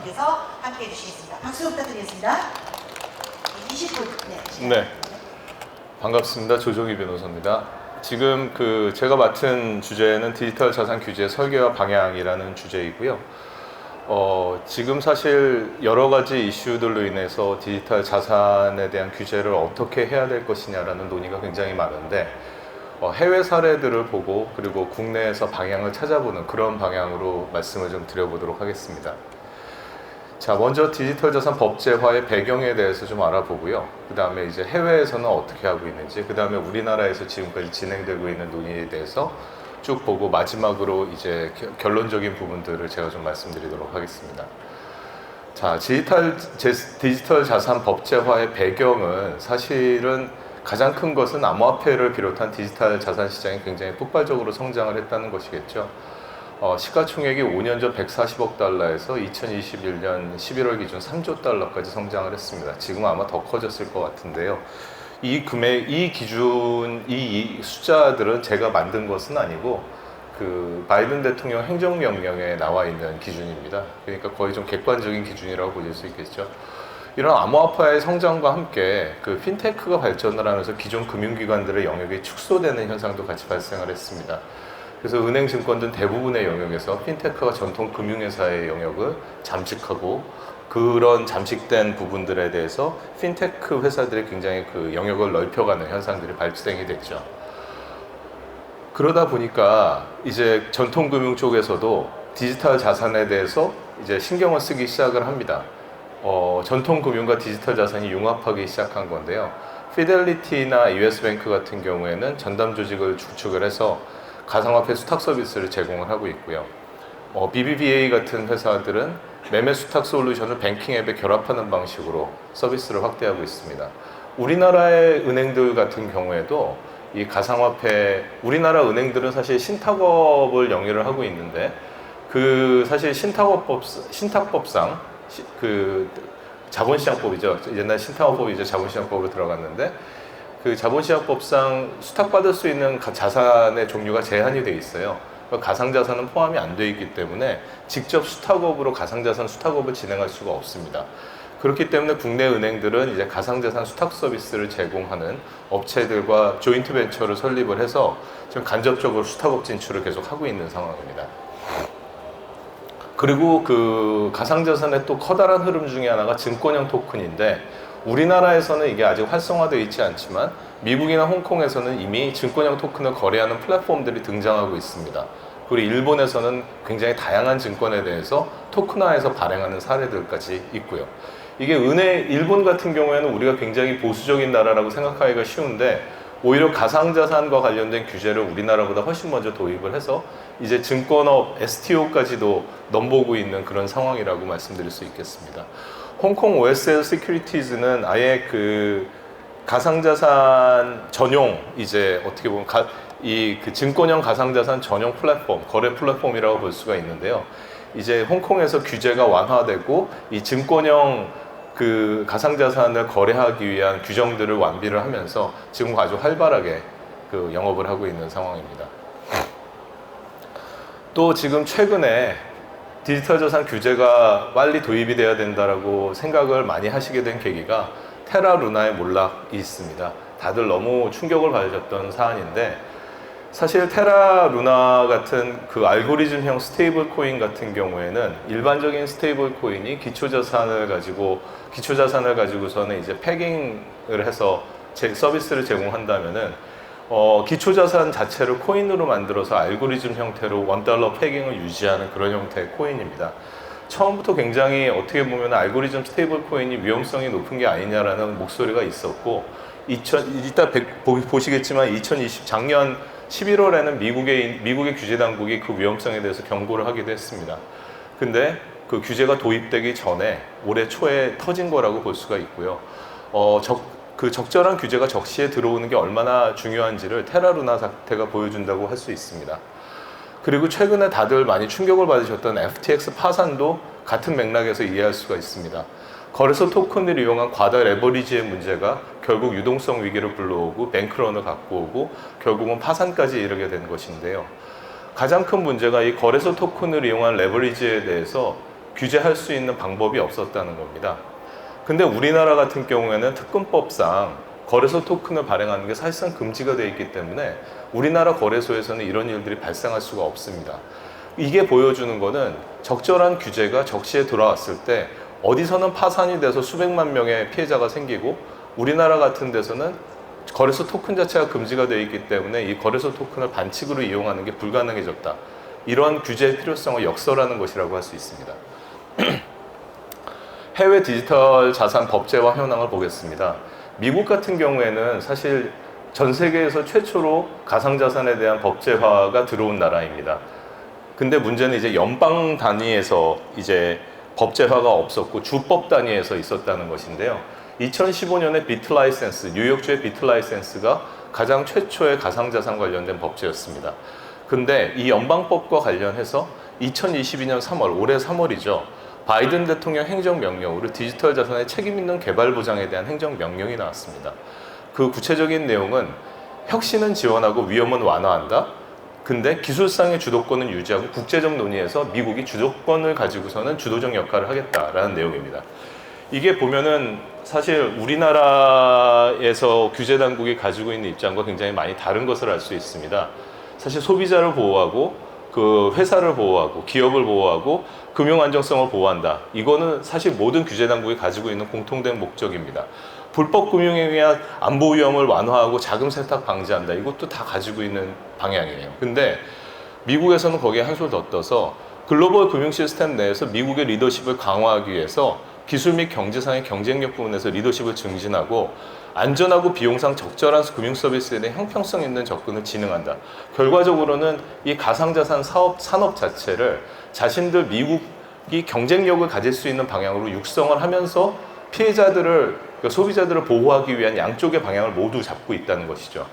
변호사님께서 함께 해주시겠습니다. 박수 부탁드리겠습니다. 20분. 네. 반갑습니다. 조종희 변호사입니다. 지금 제가 맡은 주제는 디지털 자산 규제 설계와 방향이라는 주제이고요. 지금 사실 여러 가지 이슈들로 인해서 디지털 자산에 대한 규제를 어떻게 해야 될 것이냐라는 논의가 굉장히 많은데, 해외 사례들을 보고 그리고 국내에서 방향을 찾아보는 그런 방향으로 말씀을 좀 드려보도록 하겠습니다. 자, 먼저 디지털 자산 법제화의 배경에 대해서 좀 알아보고요. 그 다음에 이제 해외에서는 어떻게 하고 있는지, 그 다음에 우리나라에서 지금까지 진행되고 있는 논의에 대해서 쭉 보고 마지막으로 이제 결론적인 부분들을 제가 좀 말씀드리도록 하겠습니다. 자, 디지털 자산 법제화의 배경은 사실은 가장 큰 것은 암호화폐를 비롯한 디지털 자산 시장이 굉장히 폭발적으로 성장을 했다는 것이겠죠. 시가총액이 5년 전 140억 달러에서 2021년 11월 기준 3조 달러까지 성장을 했습니다. 지금 아마 더 커졌을 것 같은데요. 이 숫자들은 제가 만든 것은 아니고 바이든 대통령 행정명령에 나와 있는 기준입니다. 그러니까 거의 좀 객관적인 기준이라고 보실 수 있겠죠. 이런 암호화폐의 성장과 함께 핀테크가 발전을 하면서 기존 금융기관들의 영역이 축소되는 현상도 같이 발생을 했습니다. 그래서 은행, 증권 등 대부분의 영역에서 핀테크가 전통 금융회사의 영역을 잠식하고, 그런 잠식된 부분들에 대해서 핀테크 회사들이 굉장히 영역을 넓혀가는 현상들이 발생이 됐죠. 그러다 보니까 이제 전통 금융 쪽에서도 디지털 자산에 대해서 이제 신경을 쓰기 시작을 합니다. 전통 금융과 디지털 자산이 융합하기 시작한 건데요. 피델리티나 US뱅크 같은 경우에는 전담 조직을 구축을 해서 가상화폐 수탁 서비스를 제공을 하고 있고요. BBVA 같은 회사들은 매매 수탁 솔루션을 뱅킹 앱에 결합하는 방식으로 서비스를 확대하고 있습니다. 우리나라의 은행들 같은 경우에도 이 가상화폐, 우리나라 은행들은 사실 신탁업을 영위를 하고 있는데, 사실 신탁법상 자본시장법이죠. 옛날 신탁업법이 이제 자본시장법으로 들어갔는데, 자본시장법상 수탁받을 수 있는 자산의 종류가 제한이 돼 있어요. 가상자산은 포함이 안 돼 있기 때문에 직접 수탁업으로 가상자산 수탁업을 진행할 수가 없습니다. 그렇기 때문에 국내 은행들은 이제 가상자산 수탁 서비스를 제공하는 업체들과 조인트 벤처를 설립을 해서 지금 간접적으로 수탁업 진출을 계속 하고 있는 상황입니다. 그리고 가상자산의 또 커다란 흐름 중에 하나가 증권형 토큰인데, 우리나라에서는 이게 아직 활성화되어 있지 않지만 미국이나 홍콩에서는 이미 증권형 토큰을 거래하는 플랫폼들이 등장하고 있습니다. 그리고 일본에서는 굉장히 다양한 증권에 대해서 토큰화해서 발행하는 사례들까지 있고요. 이게 일본 같은 경우에는 우리가 굉장히 보수적인 나라라고 생각하기가 쉬운데, 오히려 가상자산과 관련된 규제를 우리나라보다 훨씬 먼저 도입을 해서 이제 증권업, STO까지도 넘보고 있는 그런 상황이라고 말씀드릴 수 있겠습니다. 홍콩 OSL 시큐리티즈는 아예 가상자산 전용, 이제 어떻게 보면 증권형 가상자산 전용 플랫폼, 거래 플랫폼이라고 볼 수가 있는데요. 이제 홍콩에서 규제가 완화되고 이 증권형 가상자산을 거래하기 위한 규정들을 완비를 하면서 지금 아주 활발하게 영업을 하고 있는 상황입니다. 또 지금 최근에 디지털 자산 규제가 빨리 도입이 돼야 된다라고 생각을 많이 하시게 된 계기가 테라 루나의 몰락이 있습니다. 다들 너무 충격을 받으셨던 사안인데, 사실 테라 루나 같은 알고리즘형 스테이블 코인 같은 경우에는 일반적인 스테이블 코인이 기초자산을 가지고서는 이제 패깅을 해서 서비스를 제공한다면은 기초자산 자체를 코인으로 만들어서 알고리즘 형태로 $1 패깅을 유지하는 그런 형태의 코인입니다. 처음부터 굉장히 어떻게 보면 알고리즘 스테이블 코인이 위험성이 높은 게 아니냐라는 목소리가 있었고, 이따 보시겠지만 작년 11월에는 미국의 규제 당국이 그 위험성에 대해서 경고를 하기도 했습니다. 근데 그 규제가 도입되기 전에 올해 초에 터진 거라고 볼 수가 있고요. 적절한 규제가 적시에 들어오는 게 얼마나 중요한지를 테라루나 사태가 보여준다고 할 수 있습니다. 그리고 최근에 다들 많이 충격을 받으셨던 FTX 파산도 같은 맥락에서 이해할 수가 있습니다. 거래소 토큰을 이용한 과다 레버리지의 문제가 결국 유동성 위기를 불러오고 뱅크런을 갖고 오고 결국은 파산까지 이르게 된 것인데요. 가장 큰 문제가 이 거래소 토큰을 이용한 레버리지에 대해서 규제할 수 있는 방법이 없었다는 겁니다. 근데 우리나라 같은 경우에는 특검법상 거래소 토큰을 발행하는 게 사실상 금지가 되어 있기 때문에 우리나라 거래소에서는 이런 일들이 발생할 수가 없습니다. 이게 보여주는 거는 적절한 규제가 적시에 들어왔을 때 어디서는 파산이 돼서 수백만 명의 피해자가 생기고 우리나라 같은 데서는 거래소 토큰 자체가 금지가 되어 있기 때문에 이 거래소 토큰을 반칙으로 이용하는 게 불가능해졌다. 이러한 규제의 필요성을 역설하는 것이라고 할 수 있습니다. 해외 디지털 자산 법제화 현황을 보겠습니다. 미국 같은 경우에는 사실 전 세계에서 최초로 가상자산에 대한 법제화가 들어온 나라입니다. 근데 문제는 이제 연방 단위에서 이제 법제화가 없었고 주법 단위에서 있었다는 것인데요. 2015년에 비트 라이센스, 뉴욕주의 비트 라이센스가 가장 최초의 가상자산 관련된 법제였습니다. 근데 이 연방법과 관련해서 2022년 3월, 올해 3월이죠. 바이든 대통령 행정명령으로 디지털 자산의 책임 있는 개발 보장에 대한 행정명령이 나왔습니다. 그 구체적인 내용은 혁신은 지원하고 위험은 완화한다. 근데 기술상의 주도권은 유지하고 국제적 논의에서 미국이 주도권을 가지고서는 주도적 역할을 하겠다라는 내용입니다. 이게 보면은 사실 우리나라에서 규제 당국이 가지고 있는 입장과 굉장히 많이 다른 것을 알 수 있습니다. 사실 소비자를 보호하고 그 회사를 보호하고 기업을 보호하고 금융 안정성을 보호한다. 이거는 사실 모든 규제 당국이 가지고 있는 공통된 목적입니다. 불법 금융에 의한 안보 위험을 완화하고 자금 세탁 방지한다. 이것도 다 가지고 있는 방향이에요. 근데 미국에서는 거기에 한술 더 떠서 글로벌 금융 시스템 내에서 미국의 리더십을 강화하기 위해서 기술 및 경제상의 경쟁력 부분에서 리더십을 증진하고 안전하고 비용상 적절한 금융 서비스에 대한 형평성 있는 접근을 진행한다. 결과적으로는 이 가상자산 산업 자체를 자신들 미국이 경쟁력을 가질 수 있는 방향으로 육성을 하면서 피해자들을, 그러니까 소비자들을 보호하기 위한 양쪽의 방향을 모두 잡고 있다는 것이죠.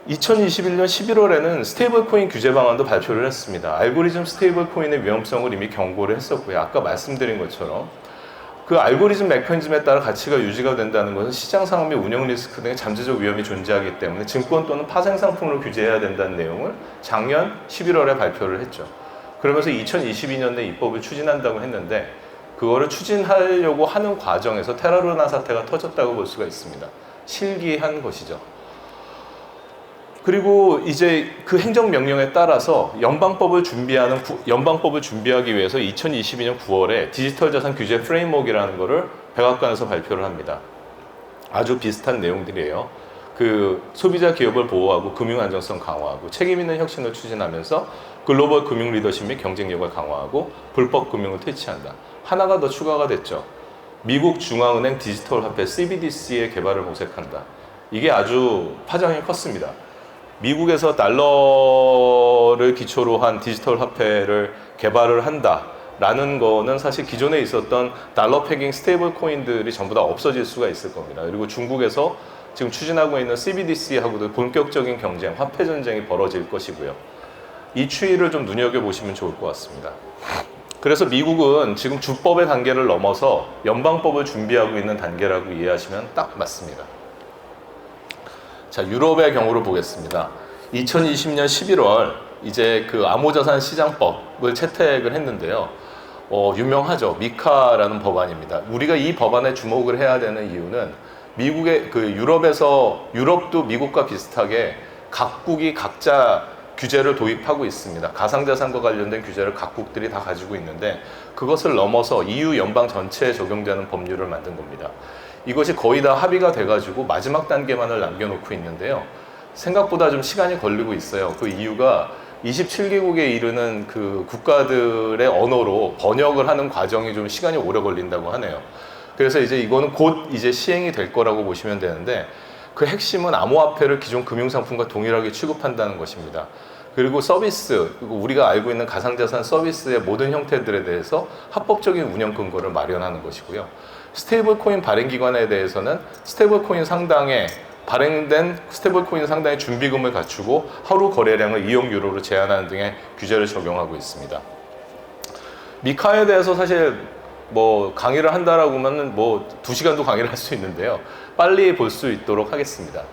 2021년 11월에는 스테이블 코인 규제 방안도 발표를 했습니다. 알고리즘 스테이블 코인의 위험성을 이미 경고를 했었고요. 아까 말씀드린 것처럼 그 알고리즘 메커니즘에 따라 가치가 유지가 된다는 것은 시장 상황 및 운영 리스크 등의 잠재적 위험이 존재하기 때문에 증권 또는 파생 상품으로 규제해야 된다는 내용을 작년 11월에 발표를 했죠. 그러면서 2022년에 입법을 추진한다고 했는데 그거를 추진하려고 하는 과정에서 테라루나 사태가 터졌다고 볼 수가 있습니다. 실기한 것이죠. 그리고 이제 그 행정명령에 따라서 연방법을 준비하기 위해서 2022년 9월에 디지털 자산 규제 프레임워크라는 거를 백악관에서 발표를 합니다. 아주 비슷한 내용들이에요. 그 소비자 기업을 보호하고 금융 안정성 강화하고 책임 있는 혁신을 추진하면서 글로벌 금융 리더십 및 경쟁력을 강화하고 불법 금융을 퇴치한다. 하나가 더 추가가 됐죠. 미국 중앙은행 디지털 화폐 CBDC의 개발을 모색한다. 이게 아주 파장이 컸습니다. 미국에서 달러를 기초로 한 디지털 화폐를 개발을 한다라는 거는 사실 기존에 있었던 달러 패깅 스테이블 코인들이 전부 다 없어질 수가 있을 겁니다. 그리고 중국에서 지금 추진하고 있는 CBDC하고도 본격적인 경쟁, 화폐 전쟁이 벌어질 것이고요. 이 추이를 좀 눈여겨보시면 좋을 것 같습니다. 그래서 미국은 지금 주법의 단계를 넘어서 연방법을 준비하고 있는 단계라고 이해하시면 딱 맞습니다. 자, 유럽의 경우를 보겠습니다. 2020년 11월 이제 그 암호자산 시장법을 채택을 했는데요. 유명하죠. 미카라는 법안입니다. 우리가 이 법안에 주목을 해야 되는 이유는 미국의 그 유럽도 미국과 비슷하게 각국이 각자 규제를 도입하고 있습니다. 가상자산과 관련된 규제를 각국들이 다 가지고 있는데 그것을 넘어서 EU 연방 전체에 적용되는 법률을 만든 겁니다. 이것이 거의 다 합의가 돼가지고 마지막 단계만을 남겨놓고 있는데요. 생각보다 좀 시간이 걸리고 있어요. 그 이유가 27개국에 이르는 그 국가들의 언어로 번역을 하는 과정이 좀 시간이 오래 걸린다고 하네요. 그래서 이제 이거는 곧 이제 시행이 될 거라고 보시면 되는데 그 핵심은 암호화폐를 기존 금융상품과 동일하게 취급한다는 것입니다. 그리고 서비스, 그리고 우리가 알고 있는 가상자산 서비스의 모든 형태들에 대해서 합법적인 운영 근거를 마련하는 것이고요. 스테이블 코인 발행 기관에 대해서는 발행된 스테이블 코인 상당의 준비금을 갖추고 하루 거래량을 2억 유로로 제한하는 등의 규제를 적용하고 있습니다. 미카에 대해서 사실 뭐 강의를 한다라고 하면 뭐 2시간도 강의를 할 수 있는데요. 빨리 볼 수 있도록 하겠습니다.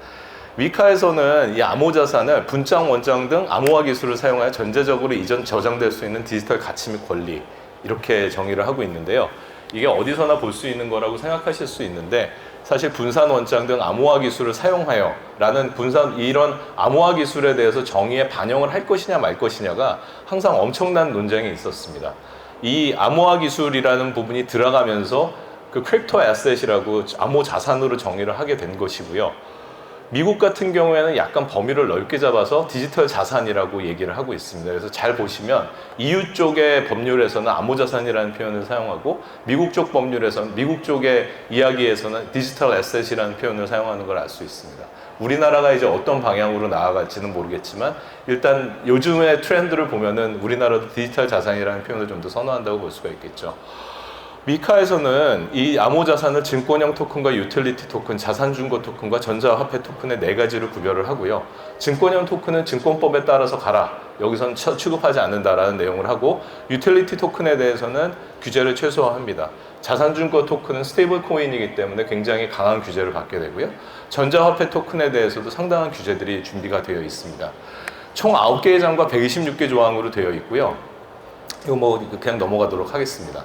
미카에서는 이 암호자산을 분장, 원장 등 암호화 기술을 사용하여 전제적으로 이전 저장될 수 있는 디지털 가치 및 권리, 이렇게 정의를 하고 있는데요. 이게 어디서나 볼 수 있는 거라고 생각하실 수 있는데 사실 분산 원장 등 암호화 기술을 사용하여 라는 이런 암호화 기술에 대해서 정의에 반영을 할 것이냐 말 것이냐가 항상 엄청난 논쟁이 있었습니다. 이 암호화 기술이라는 부분이 들어가면서 그 크립토 애셋이라고 암호 자산으로 정의를 하게 된 것이고요. 미국 같은 경우에는 약간 범위를 넓게 잡아서 디지털 자산이라고 얘기를 하고 있습니다. 그래서 잘 보시면 EU 쪽의 법률에서는 암호자산이라는 표현을 사용하고 미국 쪽 법률에서는 미국 쪽의 이야기에서는 디지털 애셋이라는 표현을 사용하는 걸 알 수 있습니다. 우리나라가 이제 어떤 방향으로 나아갈지는 모르겠지만 일단 요즘의 트렌드를 보면은 우리나라도 디지털 자산이라는 표현을 좀 더 선호한다고 볼 수가 있겠죠. 미카에서는 이 암호자산을 증권형 토큰과 유틸리티 토큰, 자산증거 토큰과 전자화폐 토큰의 네 가지를 구별을 하고요. 증권형 토큰은 증권법에 따라서 가라. 여기선 취급하지 않는다라는 내용을 하고 유틸리티 토큰에 대해서는 규제를 최소화합니다. 자산증거 토큰은 스테이블 코인이기 때문에 굉장히 강한 규제를 받게 되고요. 전자화폐 토큰에 대해서도 상당한 규제들이 준비가 되어 있습니다. 총 9개의 장과 126개 조항으로 되어 있고요. 이거 뭐 그냥 넘어가도록 하겠습니다.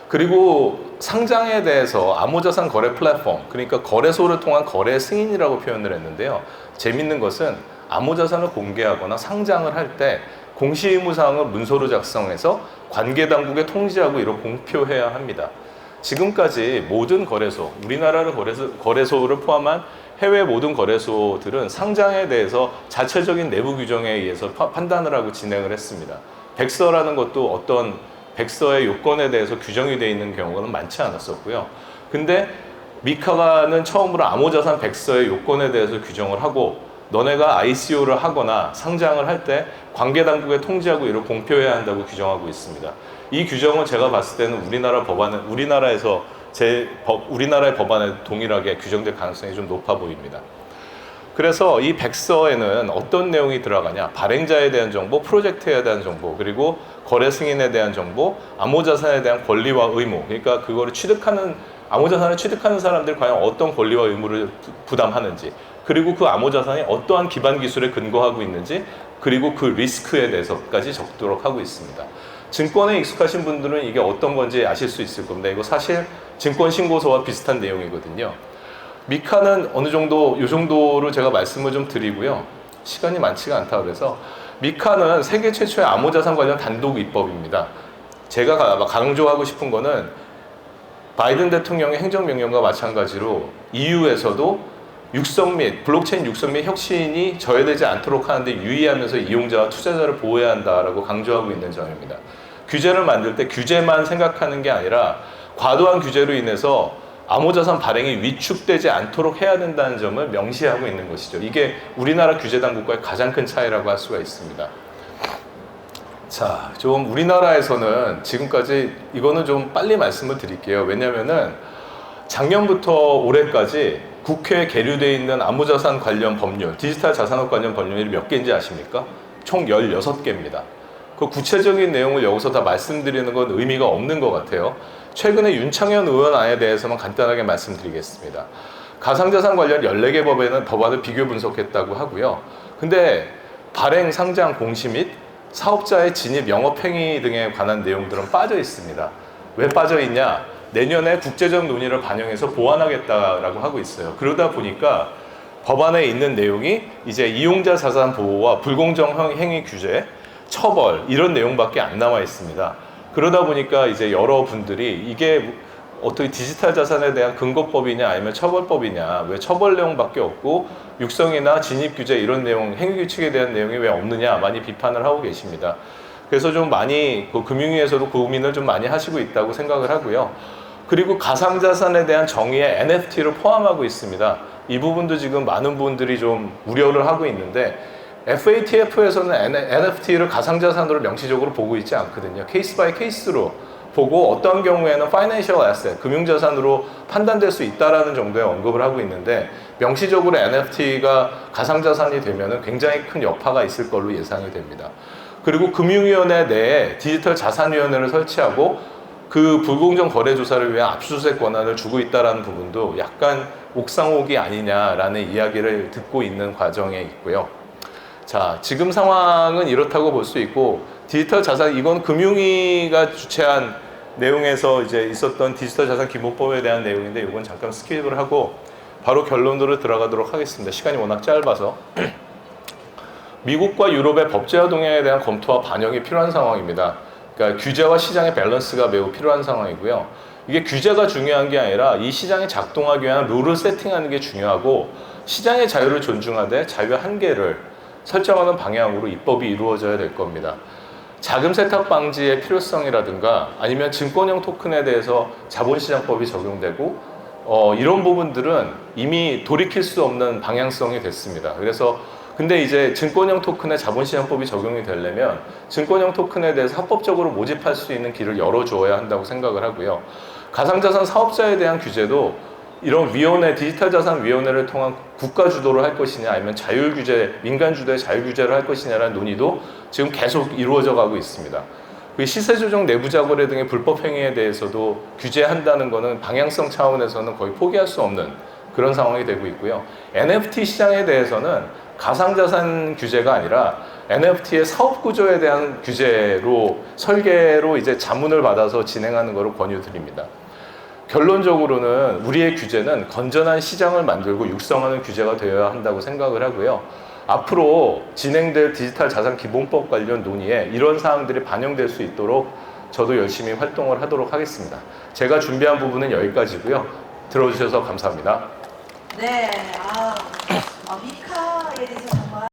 그리고 상장에 대해서 암호자산 거래 플랫폼, 그러니까 거래소를 통한 거래 승인이라고 표현을 했는데요. 재밌는 것은 암호자산을 공개하거나 상장을 할 때 공시의무사항을 문서로 작성해서 관계당국에 통지하고 이를 공표해야 합니다. 지금까지 모든 거래소, 우리나라를 거래소를 포함한 해외 모든 거래소들은 상장에 대해서 자체적인 내부 규정에 의해서 판단을 하고 진행을 했습니다. 백서라는 것도 어떤 백서의 요건에 대해서 규정이 되어 있는 경우는 많지 않았었고요. 근데 미카가는 처음으로 암호자산 백서의 요건에 대해서 규정을 하고 너네가 ICO를 하거나 상장을 할 때 관계당국에 통지하고 이를 공표해야 한다고 규정하고 있습니다. 이 규정은 제가 봤을 때는 우리나라의 법안에 동일하게 규정될 가능성이 좀 높아 보입니다. 그래서 이 백서에는 어떤 내용이 들어가냐, 발행자에 대한 정보, 프로젝트에 대한 정보, 그리고 거래 승인에 대한 정보, 암호자산에 대한 권리와 의무, 그러니까 그거를 암호자산을 취득하는 사람들이 과연 어떤 권리와 의무를 부담하는지, 그리고 그 암호자산이 어떠한 기반 기술에 근거하고 있는지, 그리고 그 리스크에 대해서까지 적도록 하고 있습니다. 증권에 익숙하신 분들은 이게 어떤 건지 아실 수 있을 겁니다. 이거 사실 증권신고서와 비슷한 내용이거든요. 미카는 어느 정도, 이 정도로 제가 말씀을 좀 드리고요. 시간이 많지가 않다 그래서 미카는 세계 최초의 암호자산 관련 단독 입법입니다. 제가 강조하고 싶은 거는 바이든 대통령의 행정명령과 마찬가지로 EU에서도 블록체인 육성 및 혁신이 저해되지 않도록 하는데 유의하면서 이용자와 투자자를 보호해야 한다라고 강조하고 있는 점입니다. 규제를 만들 때 규제만 생각하는 게 아니라 과도한 규제로 인해서 암호자산 발행이 위축되지 않도록 해야 된다는 점을 명시하고 있는 것이죠. 이게 우리나라 규제 당국과의 가장 큰 차이라고 할 수가 있습니다. 자, 좀 우리나라에서는 지금까지 이거는 좀 빨리 말씀을 드릴게요. 왜냐면은 작년부터 올해까지 국회에 계류되어 있는 암호자산 관련 법률, 디지털 자산업 관련 법률이 몇 개인지 아십니까? 총 16개입니다. 그 구체적인 내용을 여기서 다 말씀드리는 건 의미가 없는 것 같아요. 최근에 윤창현 의원 안에 대해서만 간단하게 말씀드리겠습니다. 가상자산 관련 14개 법안을 비교 분석했다고 하고요. 근데 발행, 상장, 공시 및 사업자의 진입, 영업행위 등에 관한 내용들은 빠져 있습니다. 왜 빠져 있냐? 내년에 국제적 논의를 반영해서 보완하겠다라고 하고 있어요. 그러다 보니까 법안에 있는 내용이 이제 이용자 자산 보호와 불공정 행위 규제, 처벌 이런 내용밖에 안 남아 있습니다. 그러다 보니까 이제 여러분들이 이게 어떻게 디지털 자산에 대한 근거법이냐 아니면 처벌법이냐, 왜 처벌 내용밖에 없고 육성이나 진입 규제 이런 내용, 행위 규칙에 대한 내용이 왜 없느냐 많이 비판을 하고 계십니다. 그래서 좀 많이 금융위에서도 고민을 좀 많이 하시고 있다고 생각을 하고요. 그리고 가상자산에 대한 정의에 NFT를 포함하고 있습니다. 이 부분도 지금 많은 분들이 좀 우려를 하고 있는데 FATF에서는 NFT를 가상자산으로 명시적으로 보고 있지 않거든요. 케이스 바이 케이스로 보고 어떤 경우에는 파이낸셜 애셋, 금융자산으로 판단될 수 있다라는 정도의 언급을 하고 있는데 명시적으로 NFT가 가상자산이 되면 굉장히 큰 여파가 있을 걸로 예상이 됩니다. 그리고 금융위원회 내에 디지털 자산위원회를 설치하고 그 불공정 거래 조사를 위한 압수수색 권한을 주고 있다는 부분도 약간 옥상옥이 아니냐라는 이야기를 듣고 있는 과정에 있고요. 자, 지금 상황은 이렇다고 볼 수 있고 디지털 자산, 이건 금융위가 주최한 내용에서 이제 있었던 디지털 자산 기본법에 대한 내용인데 이건 잠깐 스킵을 하고 바로 결론으로 들어가도록 하겠습니다. 시간이 워낙 짧아서. 미국과 유럽의 법제화 동향에 대한 검토와 반영이 필요한 상황입니다. 그러니까 규제와 시장의 밸런스가 매우 필요한 상황이고요. 이게 규제가 중요한 게 아니라 이 시장이 작동하기 위한 룰을 세팅하는 게 중요하고 시장의 자유를 존중하되 자유의 한계를 설정하는 방향으로 입법이 이루어져야 될 겁니다. 자금 세탁 방지의 필요성이라든가 아니면 증권형 토큰에 대해서 자본시장법이 적용되고 이런 부분들은 이미 돌이킬 수 없는 방향성이 됐습니다. 그래서 근데 이제 증권형 토큰에 자본시장법이 적용이 되려면 증권형 토큰에 대해서 합법적으로 모집할 수 있는 길을 열어줘야 한다고 생각을 하고요. 가상자산 사업자에 대한 규제도 이런 위원회, 디지털 자산 위원회를 통한 국가 주도를 할 것이냐 아니면 자율 규제, 민간 주도의 자율 규제를 할 것이냐라는 논의도 지금 계속 이루어져 가고 있습니다. 시세 조정 내부 자거래 등의 불법 행위에 대해서도 규제한다는 것은 방향성 차원에서는 거의 포기할 수 없는 그런 상황이 되고 있고요. NFT 시장에 대해서는 가상자산 규제가 아니라 NFT의 사업 구조에 대한 규제로 설계로 이제 자문을 받아서 진행하는 것을 권유드립니다. 결론적으로는 우리의 규제는 건전한 시장을 만들고 육성하는 규제가 되어야 한다고 생각을 하고요. 앞으로 진행될 디지털 자산 기본법 관련 논의에 이런 사항들이 반영될 수 있도록 저도 열심히 활동을 하도록 하겠습니다. 제가 준비한 부분은 여기까지고요. 들어주셔서 감사합니다. 네, 미카에 대해서